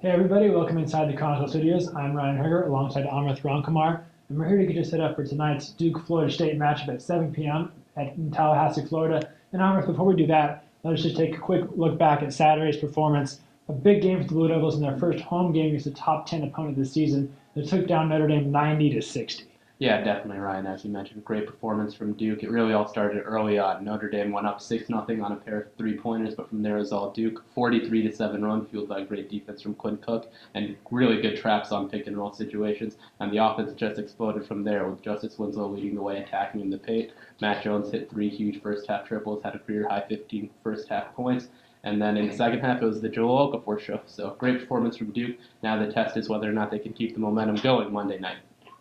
Hey everybody, welcome inside the Chronicle studios. I'm Ryan Hoerger alongside Amrith Ramkumar, and we're here to get you set up for tonight's Duke-Florida State matchup at 7 p.m. In Tallahassee, Florida. And Amrith, before we do that, let's just take a quick look back at Saturday's performance. A big game for the Blue Devils in their first home game against the top 10 opponent this season. They took down Notre Dame 90-60. Yeah, definitely, Ryan. As you mentioned, great performance from Duke. It really all started early on. Notre Dame went up 6-0 on a pair of three-pointers, but from there it was all Duke. 43-7 run, fueled by great defense from Quinn Cook, and really good traps on pick-and-roll situations. And the offense just exploded from there, with Justice Winslow leading the way, attacking in the paint. Matt Jones hit three huge first-half triples, had a career-high 15 first-half points. And then in the second half, it was the Joel Okafor show. So great performance from Duke. Now the test is whether or not they can keep the momentum going Monday night.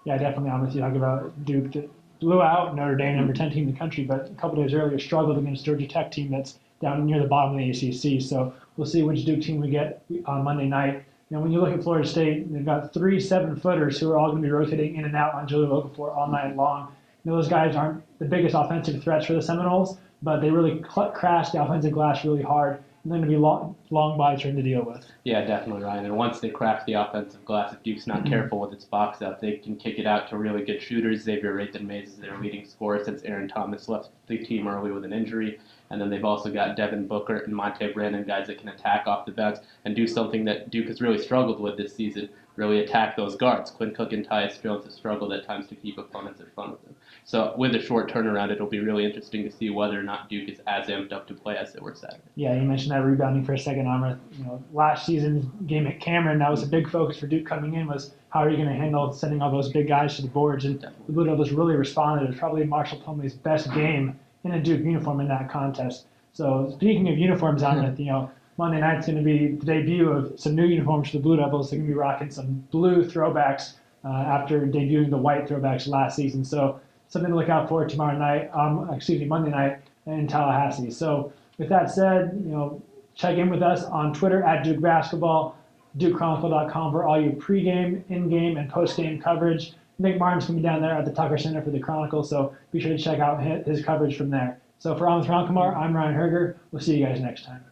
Yeah, definitely. I'm with you. Talk about Duke that blew out Notre Dame, number 10 team in the country, but a couple days earlier struggled against Georgia Tech team that's down near the bottom of the ACC. So we'll see which Duke team we get on Monday night. When you look at Florida State, they've got three 7-footers who are all going to be rotating in and out on Joel Okafor all night long. Those guys aren't the biggest offensive threats for the Seminoles, but they really crash the offensive glass really hard. And they're going to be long bodies for him to deal with. Yeah, definitely, Ryan. And once they crack the offensive glass, if Duke's not careful with its box out, they can kick it out to really good shooters. Xavier Rathan-Mays is their leading scorer since Aaron Thomas left the team early with an injury. And then they've also got Devin Booker and Monte Brandon, guys that can attack off the bounce and do something that Duke has really struggled with this season, really attack those guards. Quinn Cook and Tyus Jones have struggled at times to keep opponents in front of them. So with a short turnaround, it'll be really interesting to see whether or not Duke is as amped up to play as they were Saturday. Yeah, you mentioned that rebounding for a second, Amrith. Last season's game at Cameron, that was a big focus for Duke coming in, was how are you going to handle sending all those big guys to the boards? And the Blue Devils really responded. It was probably Marshall Plumlee's best game in a Duke uniform in that contest. So speaking of uniforms, Amrith, Monday night's going to be the debut of some new uniforms for the Blue Devils. They're going to be rocking some blue throwbacks after debuting the white throwbacks last season. So something to look out for tomorrow night, Monday night in Tallahassee. So with that said, check in with us on Twitter at Duke Basketball, DukeChronicle.com for all your pregame, in-game, and post-game coverage. Nick Martin's going to be down there at the Tucker Center for the Chronicle, so be sure to check out his coverage from there. So for Amrith Ramkumar, I'm Ryan Hoerger. We'll see you guys next time.